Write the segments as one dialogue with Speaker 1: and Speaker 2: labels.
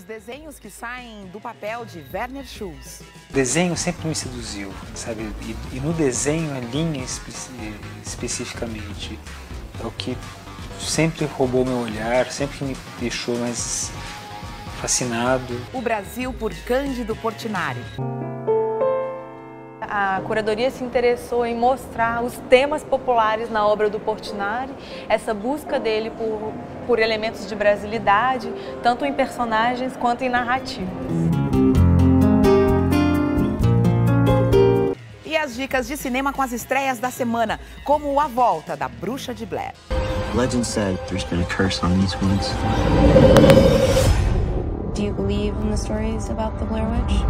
Speaker 1: os desenhos que saem do papel de Werner Schulz.
Speaker 2: O desenho sempre me seduziu, sabe? E no desenho, a linha especificamente, é o que sempre roubou meu olhar, sempre me deixou mais fascinado.
Speaker 1: O Brasil por Cândido Portinari.
Speaker 3: A curadoria se interessou em mostrar os temas populares na obra do Portinari, essa busca dele por elementos de brasilidade, tanto em personagens quanto em narrativa.
Speaker 1: E as dicas de cinema com as estreias da semana, como A Volta da Bruxa de Blair.
Speaker 4: Legend said there's been a curse on these woods.
Speaker 5: Do you believe in the stories about the Blair Witch?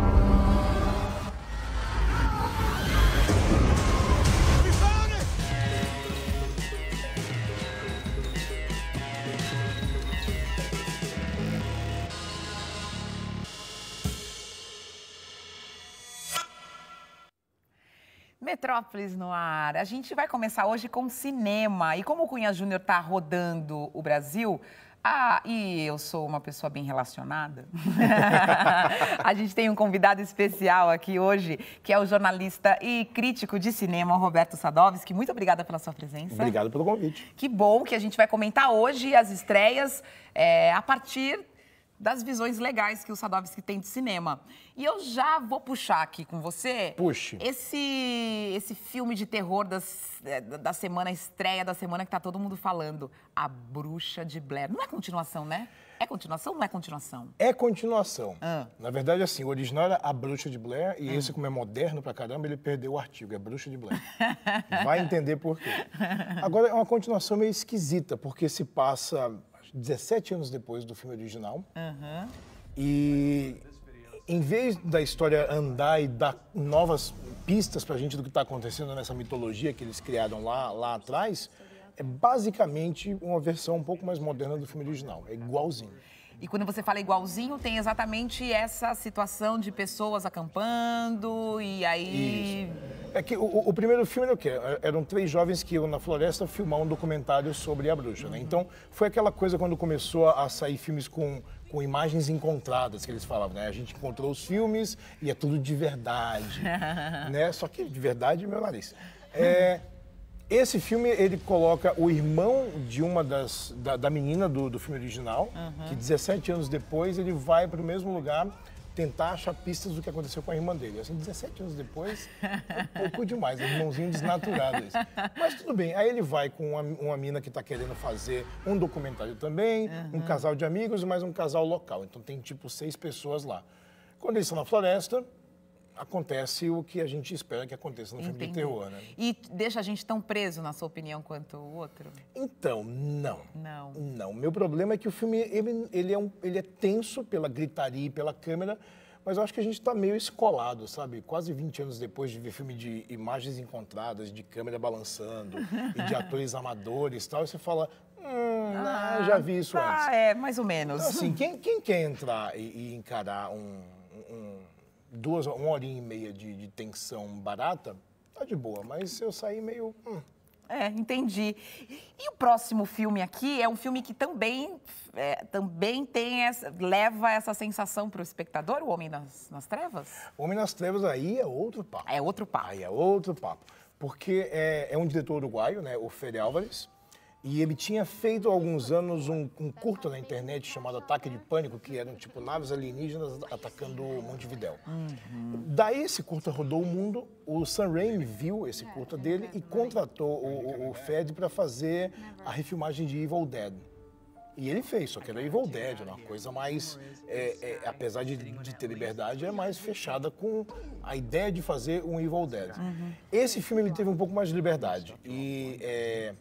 Speaker 1: Metrópolis no ar. A gente vai começar hoje com cinema. E como o Cunha Júnior está rodando o Brasil, e eu sou uma pessoa bem relacionada, a gente tem um convidado especial aqui hoje, que é o jornalista e crítico de cinema, Roberto Sadovski. Muito obrigada pela sua presença.
Speaker 6: Obrigado pelo convite.
Speaker 1: Que bom que a gente vai comentar hoje as estreias a partir das visões legais que o Sadovski tem de cinema. E eu já vou puxar aqui com você...
Speaker 6: Puxe.
Speaker 1: Esse filme de terror da semana, estreia da semana, que tá todo mundo falando. A Bruxa de Blair. Não é continuação, né? É continuação ou não é continuação?
Speaker 6: É continuação. Na verdade, assim, o original era A Bruxa de Blair, e esse, como é moderno pra caramba, ele perdeu o artigo, é Bruxa de Blair. Vai entender por quê. Agora, é uma continuação meio esquisita, porque se passa 17 anos depois do filme original. E em vez da história andar e dar novas pistas pra gente do que está acontecendo nessa mitologia que eles criaram lá atrás, é basicamente uma versão um pouco mais moderna do filme original. É igualzinho.
Speaker 1: E quando você fala igualzinho, tem exatamente essa situação de pessoas acampando e aí...
Speaker 6: Isso. É que o primeiro filme era o quê? Eram 3 jovens que iam na floresta filmar um documentário sobre a bruxa, né? Então, foi aquela coisa quando começou a sair filmes com imagens encontradas, que eles falavam, né? A gente encontrou os filmes e é tudo de verdade, né? Só que de verdade, meu nariz. Esse filme, ele coloca o irmão de uma da menina do filme original, que 17 anos depois ele vai para o mesmo lugar tentar achar pistas do que aconteceu com a irmã dele. Assim, 17 anos depois, é pouco demais, é um irmãozinho desnaturado isso. Mas tudo bem, aí ele vai com uma mina que está querendo fazer um documentário também, um casal de amigos e mais um casal local. Então tem tipo 6 pessoas lá. Quando eles estão na floresta, acontece o que a gente espera que aconteça no filme de terror, né?
Speaker 1: E deixa a gente tão preso, na sua opinião, quanto o outro?
Speaker 6: Então, não.
Speaker 1: Não.
Speaker 6: Não. Meu problema é que o filme ele é tenso pela gritaria e pela câmera, mas eu acho que a gente está meio escolado, sabe? Quase 20 anos depois de ver filme de imagens encontradas, de câmera balançando e de atores amadores e tal, e você fala, eu já vi isso antes.
Speaker 1: Mais ou menos.
Speaker 6: Então, assim, quem quer entrar e encarar uma horinha e meia de tensão barata, tá de boa, mas eu saí meio...
Speaker 1: Entendi. E o próximo filme aqui é um filme que também tem leva essa sensação para o espectador, O Homem nas Trevas?
Speaker 6: O Homem nas Trevas aí é outro papo.
Speaker 1: É outro papo.
Speaker 6: Aí é outro papo. Porque é um diretor uruguaio, né, o Fede Álvares, e ele tinha feito há alguns anos um curta na internet chamado Ataque de Pânico, que eram tipo naves alienígenas atacando Montevidéu. Daí esse curta rodou o mundo, o Sam Raimi viu esse curta dele e contratou o Fed para fazer a refilmagem de Evil Dead. E ele fez, só que era Evil Dead, uma coisa mais, apesar de ter liberdade, é mais fechada com a ideia de fazer um Evil Dead. Esse filme ele teve um pouco mais de liberdade e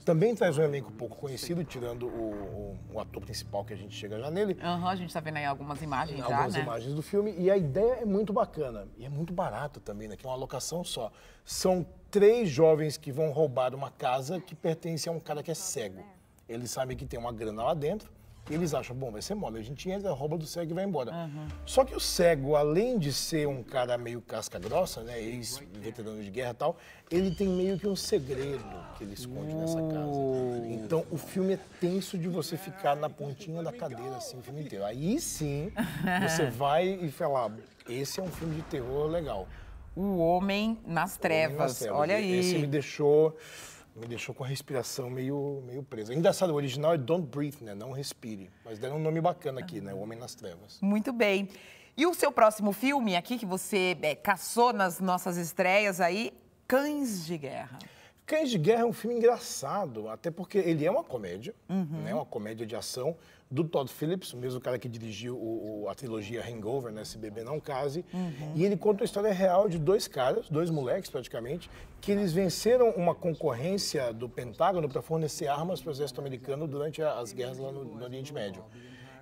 Speaker 6: também traz um elenco pouco conhecido, tirando o ator principal que a gente chega já nele.
Speaker 1: A gente tá vendo aí algumas imagens já,
Speaker 6: algumas imagens do filme, e a ideia é muito bacana. E é muito barato também, né? Que é uma locação só. São 3 jovens que vão roubar uma casa que pertence a um cara que é cego. Eles sabem que tem uma grana lá dentro, Eles acham, bom, vai ser mole, a gente entra, rouba do cego e vai embora. Só que o cego, além de ser um cara meio casca grossa, né, ex-veterano de guerra e tal, ele tem meio que um segredo que ele esconde nessa casa. Então, o filme é tenso de você ficar na pontinha da cadeira, assim, o filme inteiro. Aí sim, você vai e fala, esse é um filme de terror legal.
Speaker 1: O Homem nas Trevas, olha aí.
Speaker 6: Esse me deixou com a respiração meio presa. Engraçado, o original é Don't Breathe, né? Não respire. Mas deram um nome bacana aqui, né? O Homem nas Trevas.
Speaker 1: Muito bem. E o seu próximo filme aqui, que você caçou nas nossas estreias aí, Cães de Guerra.
Speaker 6: Cães de Guerra é um filme engraçado, até porque ele é uma comédia, né? Uma comédia de ação do Todd Phillips, o mesmo cara que dirigiu a trilogia Hangover, né? Se Beber Não Case. E ele conta a história real de dois caras, dois moleques praticamente, que eles venceram uma concorrência do Pentágono para fornecer armas para o exército americano durante as guerras lá no Oriente Médio.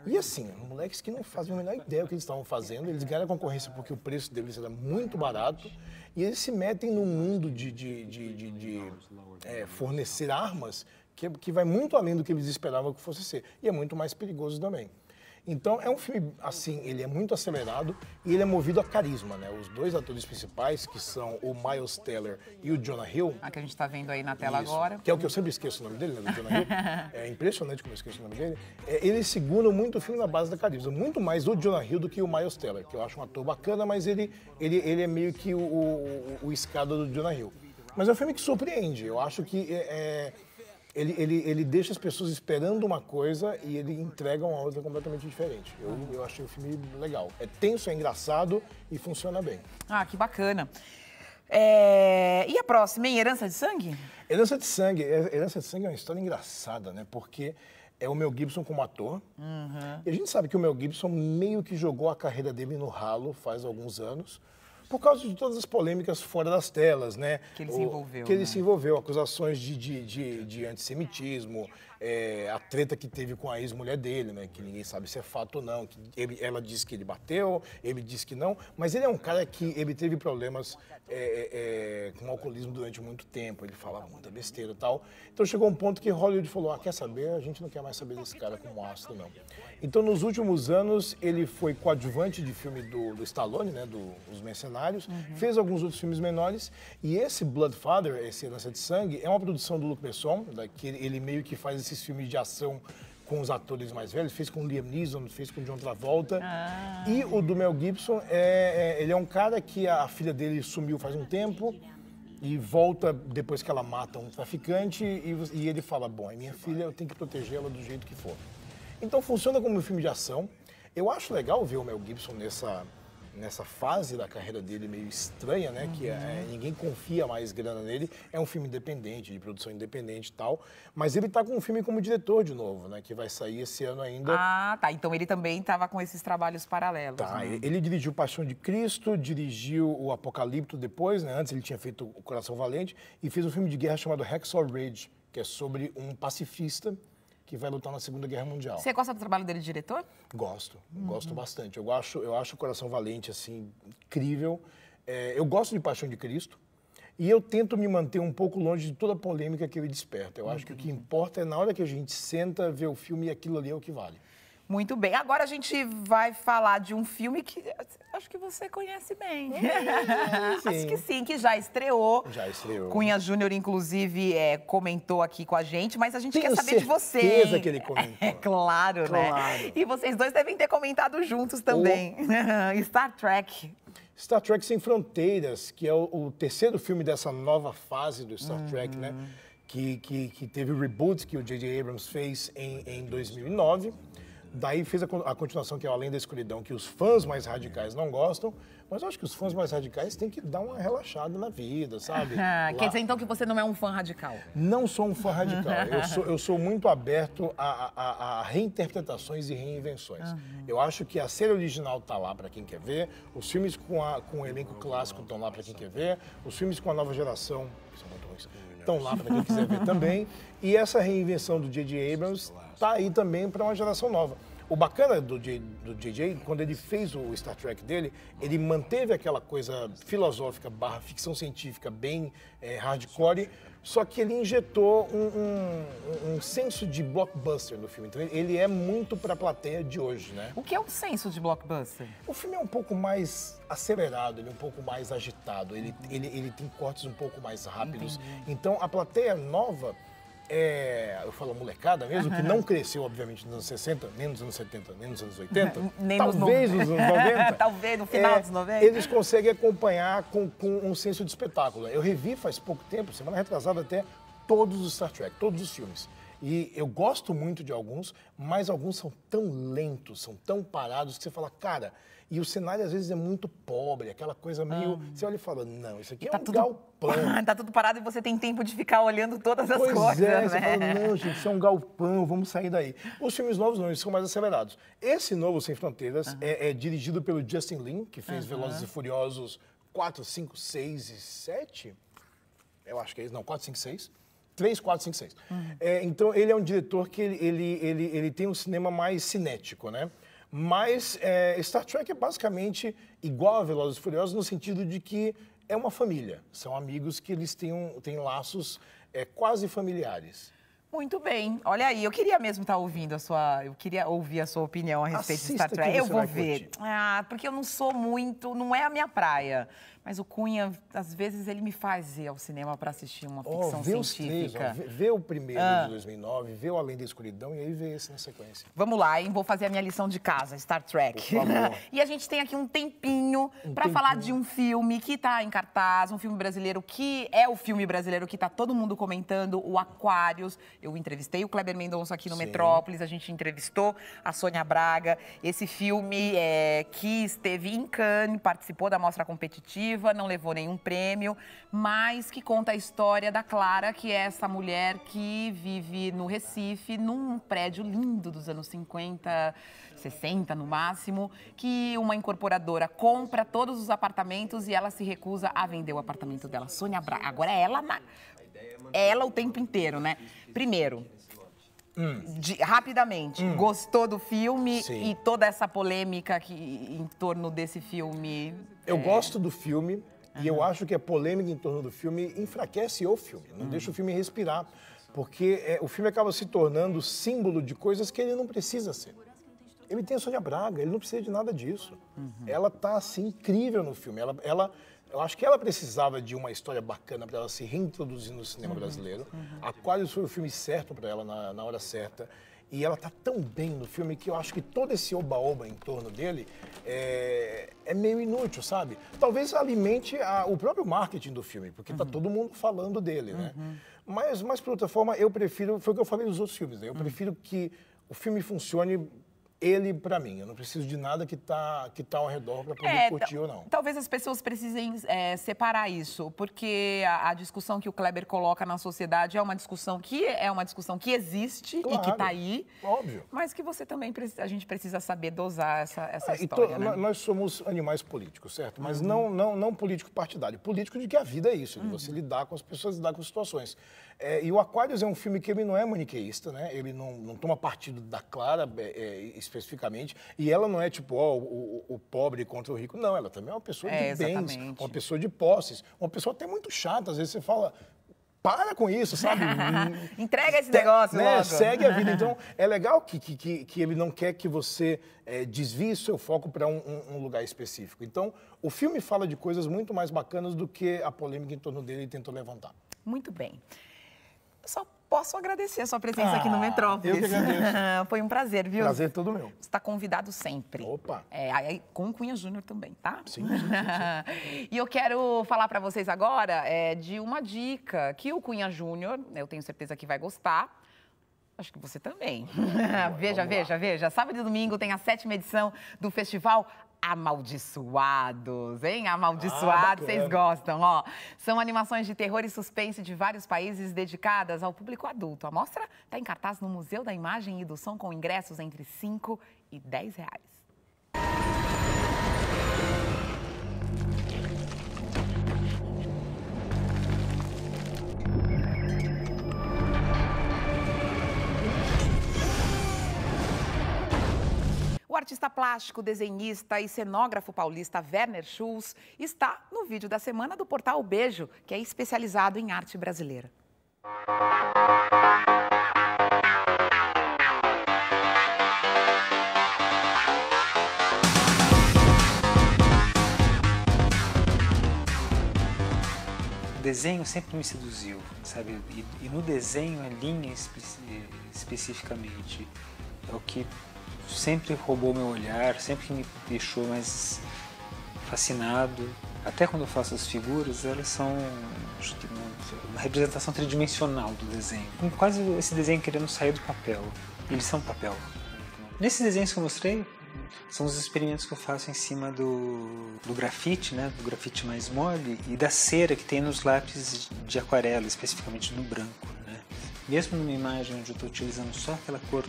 Speaker 6: E assim, moleques que não fazem a menor ideia do que eles estavam fazendo, eles ganharam a concorrência porque o preço deles era muito barato, e eles se metem num mundo de fornecer armas que vai muito além do que eles esperavam que fosse ser, e é muito mais perigoso também. Então, é um filme, assim, ele é muito acelerado e ele é movido a carisma, né? Os dois atores principais, que são o Miles Teller e o Jonah Hill.
Speaker 1: Que a gente está vendo aí na tela agora.
Speaker 6: Que é o que eu sempre esqueço o nome dele, né? Do Jonah Hill. É impressionante como eu esqueço o nome dele. Eles seguram muito o filme na base da carisma. Muito mais o Jonah Hill do que o Miles Teller, que eu acho um ator bacana, mas ele é meio que o escada do Jonah Hill. Mas é um filme que surpreende. Eu acho que ele deixa as pessoas esperando uma coisa e ele entrega uma outra completamente diferente. Eu achei o filme legal. É tenso, é engraçado e funciona bem.
Speaker 1: Que bacana. E a próxima, hein? Herança de Sangue?
Speaker 6: Herança de Sangue. Herança de Sangue é uma história engraçada, né? Porque é o Mel Gibson como ator. E a gente sabe que o Mel Gibson meio que jogou a carreira dele no ralo faz alguns anos, por causa de todas as polêmicas fora das telas, né?
Speaker 1: Que ele se envolveu.
Speaker 6: Que ele se envolveu, acusações de antissemitismo, a treta que teve com a ex-mulher dele, né? Que ninguém sabe se é fato ou não. Ela disse que ele bateu, ele disse que não, mas ele é um cara que ele teve problemas com alcoolismo durante muito tempo, ele falava muita besteira e tal. Então chegou um ponto que Hollywood falou, quer saber? A gente não quer mais saber desse cara como astro, não. Então nos últimos anos ele foi coadjuvante de filme do Stallone, né? Os Mercenários, fez alguns outros filmes menores, e esse Bloodfather, esse Herança de Sangue, é uma produção do Luc Besson, que ele meio que faz esses filmes de ação com os atores mais velhos, fez com Liam Neeson, fez com John Travolta. E o do Mel Gibson, ele é um cara que a filha dele sumiu faz um tempo e volta depois que ela mata um traficante e ele fala, bom, é minha filha, eu tenho que protegê-la do jeito que for. Então funciona como um filme de ação. Eu acho legal ver o Mel Gibson nessa fase da carreira dele meio estranha, né? Que ninguém confia mais grana nele. É um filme independente, de produção independente e tal. Mas ele tá com um filme como diretor de novo, né? Que vai sair esse ano ainda.
Speaker 1: Tá. Então ele também estava com esses trabalhos paralelos.
Speaker 6: Tá.
Speaker 1: Né?
Speaker 6: Ele dirigiu Paixão de Cristo, dirigiu o Apocalipto depois, né? Antes ele tinha feito O Coração Valente e fez um filme de guerra chamado Hacksaw Ridge, que é sobre um pacifista que vai lutar na Segunda Guerra Mundial.
Speaker 1: Você gosta do trabalho dele de diretor?
Speaker 6: Gosto bastante. Eu acho o Coração Valente, assim, incrível. Eu gosto de Paixão de Cristo e eu tento me manter um pouco longe de toda a polêmica que ele desperta. Eu acho que o que importa é na hora que a gente senta, ver o filme e aquilo ali é o que vale.
Speaker 1: Muito bem. Agora a gente vai falar de um filme que acho que você conhece bem. Acho que sim, que já estreou.
Speaker 6: Já estreou.
Speaker 1: Cunha Júnior, inclusive, comentou aqui com a gente, mas a gente quer saber de você.
Speaker 6: Tenho certeza que ele comentou.
Speaker 1: Claro, né? E vocês dois devem ter comentado juntos também. Star Trek.
Speaker 6: Star Trek Sem Fronteiras, que é o terceiro filme dessa nova fase do Star Trek, né? Que teve o reboot que o J.J. Abrams fez em 2009. Daí fez a continuação, que é o Além da Escuridão, que os fãs mais radicais não gostam, mas eu acho que os fãs mais radicais têm que dar uma relaxada na vida, sabe?
Speaker 1: Quer dizer, então, que você não é um fã radical?
Speaker 6: Não sou um fã radical. Eu sou muito aberto a reinterpretações e reinvenções. Eu acho que a série original tá lá para quem quer ver, os filmes com o elenco clássico estão lá para quem quer ver, os filmes com a nova geração, que são muito ruins, estão lá para quem quiser ver também. E essa reinvenção do J.J. Abrams está aí também para uma geração nova. O bacana do J.J., quando ele fez o Star Trek dele, ele manteve aquela coisa filosófica / ficção científica bem hardcore, só que ele injetou um senso de blockbuster no filme. Então ele é muito para a plateia de hoje, né?
Speaker 1: O que é um senso de blockbuster?
Speaker 6: O filme é um pouco mais acelerado, ele é um pouco mais agitado, ele tem cortes um pouco mais rápidos.
Speaker 1: Entendi.
Speaker 6: Então a plateia nova, eu falo molecada mesmo, que não cresceu, obviamente, nos anos 60, nem nos anos 70, nem nos anos 80,
Speaker 1: Nem
Speaker 6: talvez nos anos 90.
Speaker 1: Talvez no final dos 90.
Speaker 6: Eles conseguem acompanhar com um senso de espetáculo. Eu revi faz pouco tempo, semana retrasada até, todos os Star Trek, todos os filmes. E eu gosto muito de alguns, mas alguns são tão lentos, são tão parados, que você fala, cara... E o cenário, às vezes, é muito pobre, aquela coisa meio... Você olha e fala, não, isso aqui é um galpão.
Speaker 1: Tá tudo parado e você tem tempo de ficar olhando todas as
Speaker 6: Pois
Speaker 1: coisas,
Speaker 6: é,
Speaker 1: né?
Speaker 6: você fala, não, gente, isso é um galpão, vamos sair daí. Os filmes novos não, eles são mais acelerados. Esse novo Sem Fronteiras é dirigido pelo Justin Lin, que fez Velozes e Furiosos 4, 5, 6 e 7. Eu acho que é isso, não, 4, 5, 6. 3, 4, 5, 6. Então, ele é um diretor que ele tem um cinema mais cinético, né? Mas Star Trek é basicamente igual a Velozes e Furiosos no sentido de que é uma família. São amigos que eles têm laços quase familiares.
Speaker 1: Muito bem. Olha aí, eu queria mesmo estar ouvindo eu queria ouvir a sua opinião a respeito de
Speaker 6: Assista
Speaker 1: Star Trek.
Speaker 6: que
Speaker 1: Eu
Speaker 6: você
Speaker 1: vou
Speaker 6: vai
Speaker 1: ver.
Speaker 6: curtir.
Speaker 1: Porque eu não sou muito, não é a minha praia. Mas o Cunha, às vezes, ele me faz ir ao cinema para assistir uma ficção
Speaker 6: Vê os
Speaker 1: científica.
Speaker 6: três, vê o primeiro de 2009, vê o Além da Escuridão e aí vê esse na sequência.
Speaker 1: Vamos lá, hein? Vou fazer a minha lição de casa, Star Trek.
Speaker 6: Por favor.
Speaker 1: E a gente tem aqui um tempinho para falar de um filme que está em cartaz, um filme brasileiro que é o filme brasileiro que está todo mundo comentando, o Aquários. Eu entrevistei o Kleber Mendonça aqui no Metrópolis, a gente entrevistou a Sônia Braga. Esse filme que esteve em Cannes, participou da mostra competitiva, não levou nenhum prêmio, mas que conta a história da Clara, que é essa mulher que vive no Recife, num prédio lindo dos anos 50, 60 no máximo, que uma incorporadora compra todos os apartamentos e ela se recusa a vender o apartamento dela. Sônia Braga, agora é ela o tempo inteiro, né? Primeiro, rapidamente, gostou do filme?
Speaker 6: Sim.
Speaker 1: E toda essa polêmica em torno desse filme?
Speaker 6: Eu gosto do filme e eu acho que a polêmica em torno do filme enfraquece o filme, não deixa o filme respirar, porque o filme acaba se tornando símbolo de coisas que ele não precisa ser. Ele tem a Sônia Braga, ele não precisa de nada disso. Ela tá, assim, incrível no filme. Eu acho que ela precisava de uma história bacana para ela se reintroduzir no cinema brasileiro. Aquários foi o filme certo para ela na hora certa. E ela tá tão bem no filme que eu acho que todo esse oba-oba em torno dele é meio inútil, sabe? Talvez alimente o próprio marketing do filme, porque tá todo mundo falando dele, né? Mas, por outra forma, eu prefiro... Foi o que eu falei nos outros filmes, né? Eu prefiro que o filme funcione... Ele, pra mim, eu não preciso de nada que tá ao redor para poder curtir ou não.
Speaker 1: Talvez as pessoas precisem separar isso, porque a discussão que o Kleber coloca na sociedade é uma discussão que existe,
Speaker 6: Claro,
Speaker 1: e que tá aí.
Speaker 6: Óbvio.
Speaker 1: Mas que você também a gente precisa saber dosar essa história, né?
Speaker 6: Nós somos animais políticos, certo? Mas não político partidário. Político de que a vida é isso, de você lidar com as pessoas, lidar com as situações. E o Aquários é um filme que ele não é maniqueísta, né? Ele não toma partido da Clara especificamente. E ela não é tipo, o pobre contra o rico. Não, ela também é uma pessoa de bens, uma pessoa de posses, uma pessoa até muito chata. Às vezes você fala, para com isso, sabe?
Speaker 1: Entrega esse negócio,
Speaker 6: né?
Speaker 1: logo.
Speaker 6: Segue a vida. Então, é legal que ele não quer que você desvie seu foco para um lugar específico. Então, o filme fala de coisas muito mais bacanas do que a polêmica em torno dele tentou levantar.
Speaker 1: Muito bem. Eu só posso agradecer a sua presença aqui no Metrópolis.
Speaker 6: Eu que agradeço.
Speaker 1: Foi um prazer, viu?
Speaker 6: Prazer todo meu.
Speaker 1: Você está convidado sempre.
Speaker 6: Opa.
Speaker 1: Aí, com o Cunha Júnior também, tá?
Speaker 6: Sim.
Speaker 1: E eu quero falar para vocês agora de uma dica que o Cunha Júnior, eu tenho certeza que vai gostar. Acho que você também. Veja. Sábado e domingo tem a 7ª edição do Festival Amaldiçoados, hein? Amaldiçoados, vocês gostam, ó. São animações de terror e suspense de vários países dedicadas ao público adulto. A mostra está em cartaz no Museu da Imagem e do Som com ingressos entre R$5 e R$10. artista plástico, desenhista e cenógrafo paulista Werner Schulz está no vídeo da semana do portal Beijo, que é especializado em arte brasileira.
Speaker 2: O desenho sempre me seduziu, sabe? E no desenho, a linha especificamente, é o que sempre roubou meu olhar, sempre que me deixou mais fascinado. Até quando eu faço as figuras, elas são uma representação tridimensional do desenho. Quase esse desenho querendo sair do papel. Eles são papel. Nesses desenhos que eu mostrei, são os experimentos que eu faço em cima do grafite, né? Do grafite mais mole e da cera que tem nos lápis de aquarela, especificamente no branco, né? Mesmo numa imagem onde eu estou utilizando só aquela cor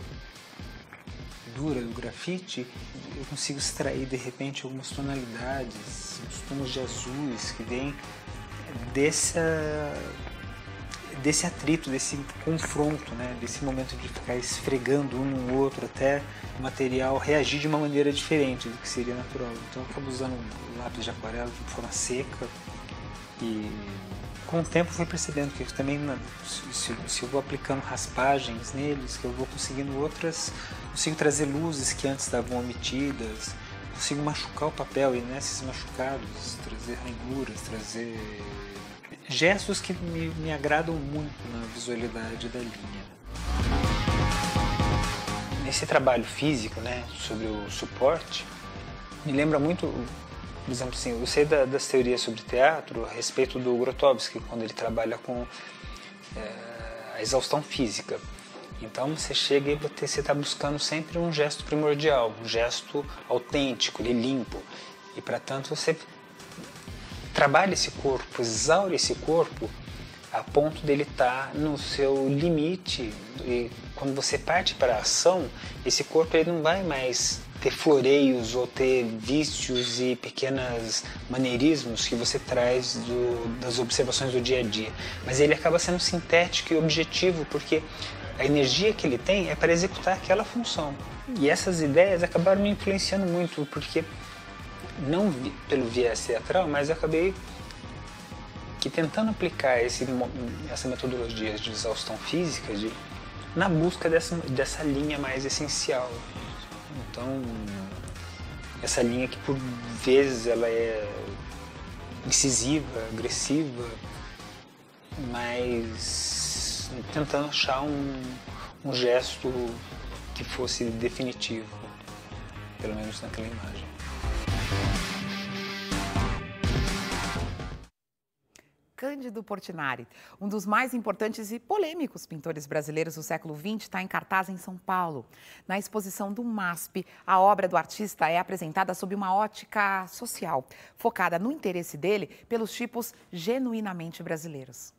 Speaker 2: dura do grafite, eu consigo extrair de repente algumas tonalidades, uns tons de azuis que vêm desse atrito, desse confronto, né? Desse momento de ficar esfregando um no outro até o material reagir de uma maneira diferente do que seria natural. Então eu acabo usando lápis de aquarela de forma seca e com o tempo fui percebendo que também se eu vou aplicando raspagens neles, que eu vou conseguindo consigo trazer luzes que antes estavam omitidas, consigo machucar o papel e nesses machucados trazer ranhuras, trazer gestos que me agradam muito na visualidade da linha. Nesse trabalho físico, né, sobre o suporte, me lembra muito, por exemplo, assim, eu sei das teorias sobre teatro a respeito do Grotowski, quando ele trabalha com a exaustão física. Então você chega e você está buscando sempre um gesto primordial, um gesto autêntico, limpo. E para tanto você trabalha esse corpo, exaure esse corpo a ponto dele estar no seu limite. E quando você parte para a ação, esse corpo ele não vai mais ter floreios ou ter vícios e pequenos maneirismos que você traz das observações do dia a dia. Mas ele acaba sendo sintético e objetivo, porque a energia que ele tem é para executar aquela função. E essas ideias acabaram me influenciando muito, porque não pelo viés teatral, mas eu acabei tentando aplicar essa metodologia de exaustão física na busca dessa linha mais essencial. Então, essa linha que por vezes ela é incisiva, agressiva, mas tentando achar um gesto que fosse definitivo, pelo menos naquela imagem.
Speaker 1: Cândido Portinari, um dos mais importantes e polêmicos pintores brasileiros do século XX, está em cartaz em São Paulo. Na exposição do MASP, a obra do artista é apresentada sob uma ótica social, focada no interesse dele pelos tipos genuinamente brasileiros.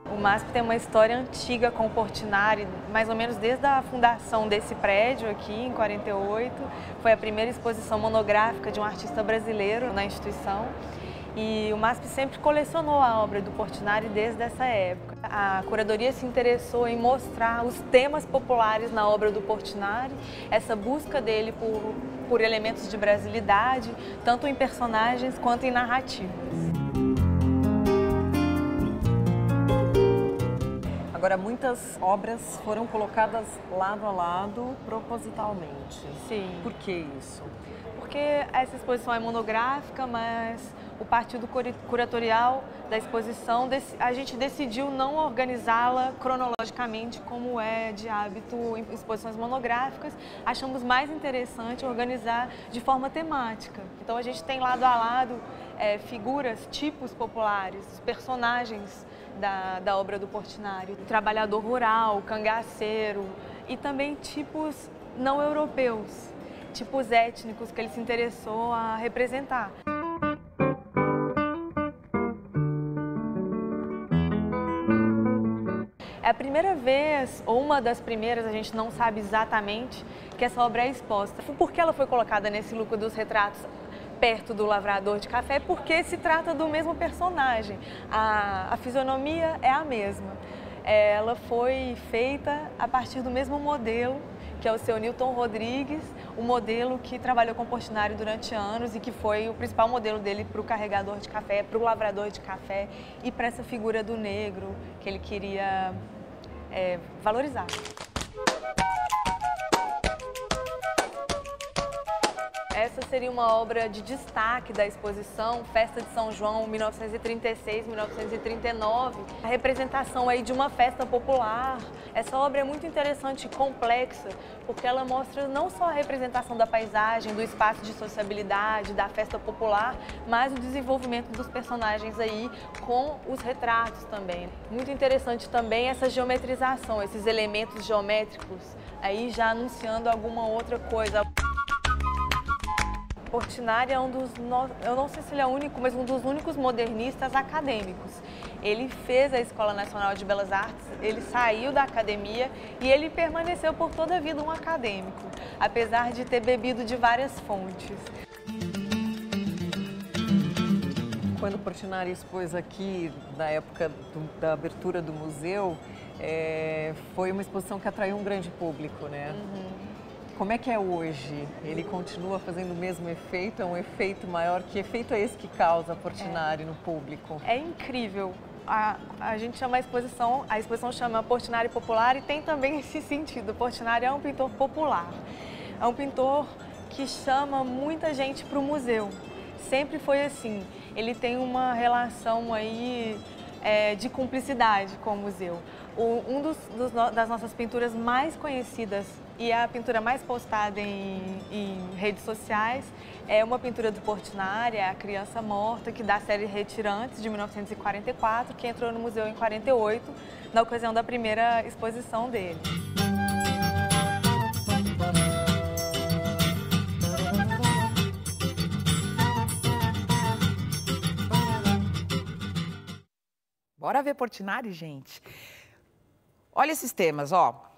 Speaker 3: O MASP tem uma história antiga com o Portinari, mais ou menos desde a fundação desse prédio aqui, em 48. Foi a primeira exposição monográfica de um artista brasileiro na instituição. E o MASP sempre colecionou a obra do Portinari desde essa época. A curadoria se interessou em mostrar os temas populares na obra do Portinari, essa busca dele por elementos de brasilidade, tanto em personagens quanto em narrativas.
Speaker 7: Agora, muitas obras foram colocadas lado a lado propositalmente.
Speaker 3: Sim.
Speaker 7: Por que isso?
Speaker 3: Porque essa exposição é monográfica, mas o partido curatorial da exposição, a gente decidiu não organizá-la cronologicamente, como é de hábito em exposições monográficas. Achamos mais interessante organizar de forma temática. Então, a gente tem lado a lado figuras, tipos populares, personagens da obra do Portinari. O trabalhador rural, o cangaceiro e também tipos não europeus, tipos étnicos que ele se interessou a representar. É a primeira vez, ou uma das primeiras, a gente não sabe exatamente, que essa obra é exposta. Por que ela foi colocada nesse lucro dos retratos? perto do lavrador de café porque se trata do mesmo personagem. A fisionomia é a mesma. Ela foi feita a partir do mesmo modelo, que é o seu Newton Rodrigues, o modelo que trabalhou com Portinari durante anos e que foi o principal modelo dele para o carregador de café, para o lavrador de café e para essa figura do negro que ele queria valorizar. Essa seria uma obra de destaque da exposição Festa de São João, 1936-1939. A representação aí de uma festa popular. Essa obra é muito interessante e complexa, porque ela mostra não só a representação da paisagem, do espaço de sociabilidade, da festa popular, mas o desenvolvimento dos personagens aí com os retratos também. Muito interessante também essa geometrização, esses elementos geométricos, aí já anunciando alguma outra coisa. Portinari é um dos, eu não sei se ele é o único, mas um dos únicos modernistas acadêmicos. Ele fez a Escola Nacional de Belas Artes, ele saiu da academia e ele permaneceu por toda a vida um acadêmico, apesar de ter bebido de várias fontes.
Speaker 7: Quando Portinari expôs aqui, na época da abertura do museu, foi uma exposição que atraiu um grande público, né? Como é que é hoje? Ele continua fazendo o mesmo efeito? É um efeito maior? Que efeito é esse que causa Portinari no público?
Speaker 3: É incrível. A gente chama a exposição chama Portinari Popular e tem também esse sentido. Portinari é um pintor popular. É um pintor que chama muita gente para o museu. Sempre foi assim. Ele tem uma relação aí de cumplicidade com o museu. Das nossas pinturas mais conhecidas e a pintura mais postada em redes sociais é uma pintura do Portinari, A Criança Morta, que da série Retirantes, de 1944, que entrou no museu em 48, na ocasião da primeira exposição dele.
Speaker 1: Bora ver Portinari, gente. Olha esses temas, ó.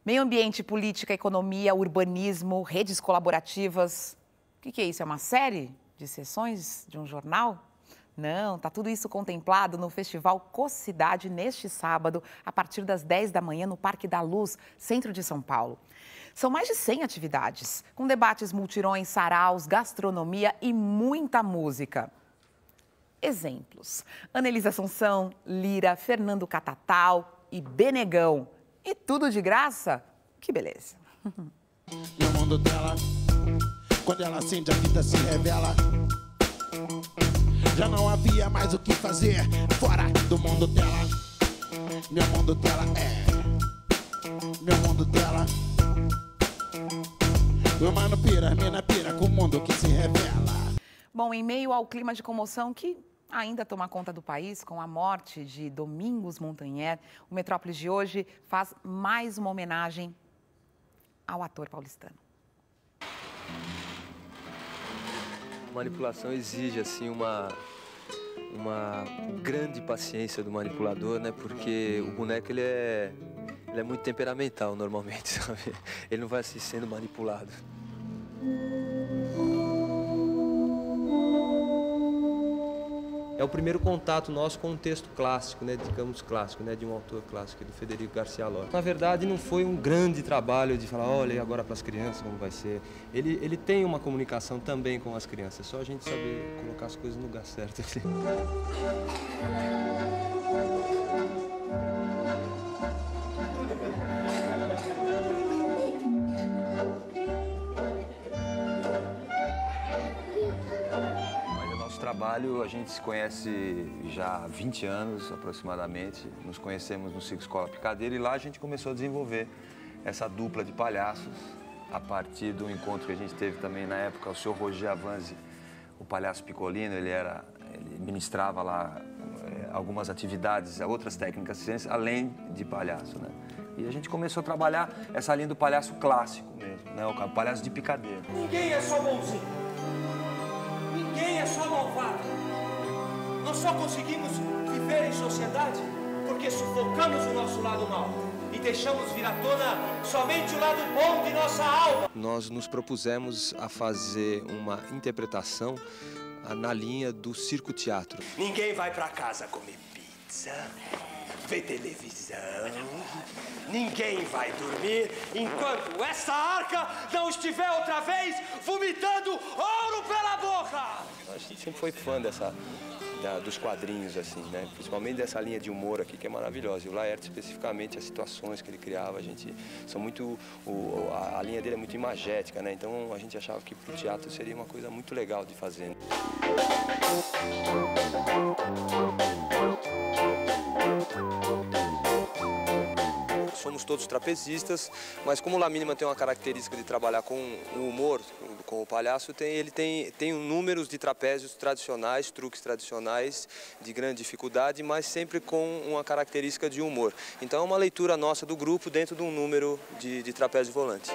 Speaker 1: Meio ambiente, política, economia, urbanismo, redes colaborativas. O que é isso? É uma série de sessões de um jornal? Não, tá tudo isso contemplado no Festival Cocidade neste sábado, a partir das 10 da manhã, no Parque da Luz, centro de São Paulo. São mais de 100 atividades, com debates, multirões, saraus, gastronomia e muita música. Exemplos: Anelisa Assunção, Lira, Fernando Catatal e Benegão. E tudo de graça? Que beleza!
Speaker 8: No mundo dela, quando ela acende a vida se revela. Já não havia mais o que fazer fora do mundo dela. Meu mundo dela meu mundo dela. O mano pira, mina pira com o mundo que se revela.
Speaker 1: Bom, em meio ao clima de comoção que ainda toma conta do país, com a morte de Domingos Montanher, o Metrópolis de hoje faz mais uma homenagem ao ator paulistano.
Speaker 9: Manipulação exige assim uma grande paciência do manipulador, né? Porque o boneco ele é muito temperamental normalmente, sabe? Ele não vai assim sendo manipulado. É o primeiro contato nosso com um texto clássico, né, digamos clássico, né, de um autor clássico, do Federico Garcia Lorca. Na verdade, não foi um grande trabalho de falar, olha, agora para as crianças como vai ser. Ele tem uma comunicação também com as crianças, é só a gente saber colocar as coisas no lugar certo. Assim. Trabalho, a gente se conhece já há 20 anos aproximadamente, nos conhecemos no Circo Escola Picadeiro e lá a gente começou a desenvolver essa dupla de palhaços a partir do encontro que a gente teve também na época, o senhor Roger Avanzi, o palhaço Piccolino, ele ministrava lá algumas atividades, outras técnicas ciências, além de palhaço, né? E a gente começou a trabalhar essa linha do palhaço clássico mesmo, né? O palhaço de picadeiro.
Speaker 10: Ninguém é só bonzinho. Ninguém é só malvado. Nós só conseguimos viver em sociedade porque sufocamos o nosso lado mal. e deixamos vir à tona somente o lado bom de nossa alma.
Speaker 11: Nós nos propusemos a fazer uma interpretação na linha do circo-teatro.
Speaker 10: Ninguém vai pra casa comer pizza, ver televisão. Ninguém vai dormir enquanto essa arca não estiver outra vez vomitando ouro pela boca.
Speaker 11: A gente sempre foi fã dos quadrinhos, assim, né? Principalmente dessa linha de humor aqui, que é maravilhosa. E o Laerte, especificamente, as situações que ele criava, a linha dele é muito imagética, né? Então a gente achava que pro teatro seria uma coisa muito legal de fazer. Somos todos trapezistas, mas como o La Mínima tem uma característica de trabalhar com o humor, com o palhaço, ele tem números de trapézios tradicionais, truques tradicionais de grande dificuldade, mas sempre com uma característica de humor. Então é uma leitura nossa do grupo dentro de um número de trapézio volante.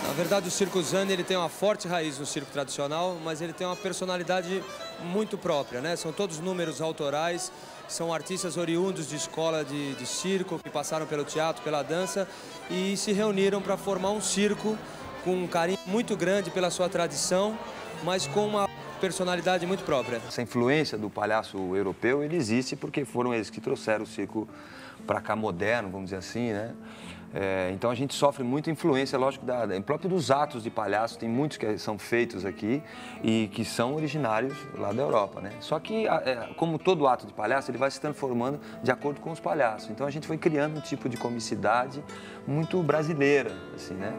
Speaker 11: Na verdade, o Circo Zani ele tem uma forte raiz no circo tradicional, mas ele tem uma personalidade muito própria, né? São todos números autorais, são artistas oriundos de escola de circo, que passaram pelo teatro, pela dança e se reuniram para formar um circo com um carinho muito grande pela sua tradição, mas com uma personalidade muito própria.
Speaker 9: Essa influência do palhaço europeu, ele existe porque foram eles que trouxeram o circo para cá moderno, vamos dizer assim, né? Então a gente sofre muita influência, lógico, próprio dos atos de palhaço, tem muitos que são feitos aqui e que são originários lá da Europa, né? Só que, como todo ato de palhaço, ele vai se transformando de acordo com os palhaços. Então a gente foi criando um tipo de comicidade muito brasileira, assim, né?